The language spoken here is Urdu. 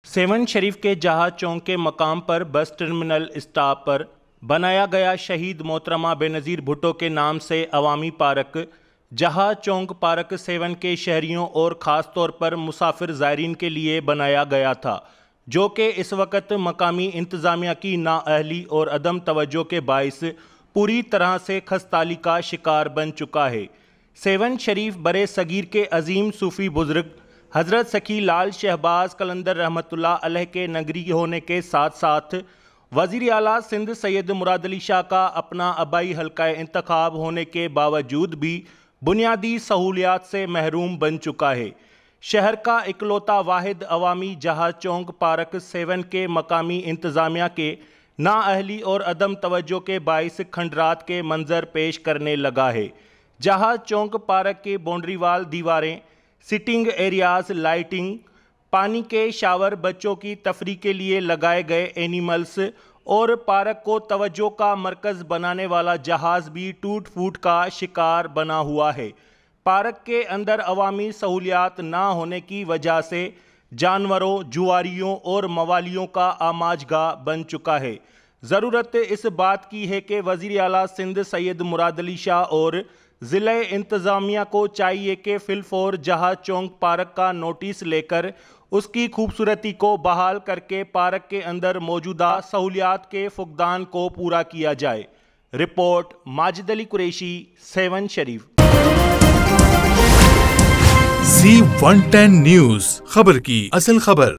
سیون شریف کے جہاز چوک کے مقام پر بس ٹرمینل اسٹاپ پر بنایا گیا شہید محترمہ بے نظیر بھٹو کے نام سے عوامی پارک جہاز چوک پارک سیون کے شہریوں اور خاص طور پر مسافر زائرین کے لیے بنایا گیا تھا، جو کہ اس وقت مقامی انتظامیہ کی نااہلی اور عدم توجہ کے باعث پوری طرح سے خستالی کا شکار بن چکا ہے۔ سیون شریف برے صغیر کے عظیم صوفی بزرگ حضرت سخی لال شہباز قلندر رحمۃ اللہ علیہ کے نگری ہونے کے ساتھ ساتھ وزیر اعلیٰ سندھ سید مراد علی شاہ کا اپنا آبائی حلقہ انتخاب ہونے کے باوجود بھی بنیادی سہولیات سے محروم بن چکا ہے۔ شہر کا اکلوتا واحد عوامی جہاز چوک پارک سیون کے مقامی انتظامیہ کے نااہلی اور عدم توجہ کے باعث کھنڈرات کے منظر پیش کرنے لگا ہے۔ جہاز چوک پارک کے باؤنڈری وال، دیواریں، سٹنگ ایریاز، لائٹنگ، پانی کے شاور، بچوں کی تفریح کے لیے لگائے گئے اینیملز اور پارک کو توجہ کا مرکز بنانے والا جہاز بھی ٹوٹ پھوٹ کا شکار بنا ہوا ہے۔ پارک کے اندر عوامی سہولیات نہ ہونے کی وجہ سے جانوروں، جواریوں اور موالیوں کا آماج گاہ بن چکا ہے۔ ضرورت اس بات کی ہے کہ وزیر اعلیٰ سندھ سید مراد علی شاہ اور ضلع انتظامیہ کو چاہیے کہ فی الفور جہاز چوک پارک کا نوٹس لے کر اس کی خوبصورتی کو بحال کر کے پارک کے اندر موجودہ سہولیات کے فقدان کو پورا کیا جائے۔ رپورٹ ماجد علی قریشی، سیون شریف۔ Z110 نیوز، خبر کی اصل خبر۔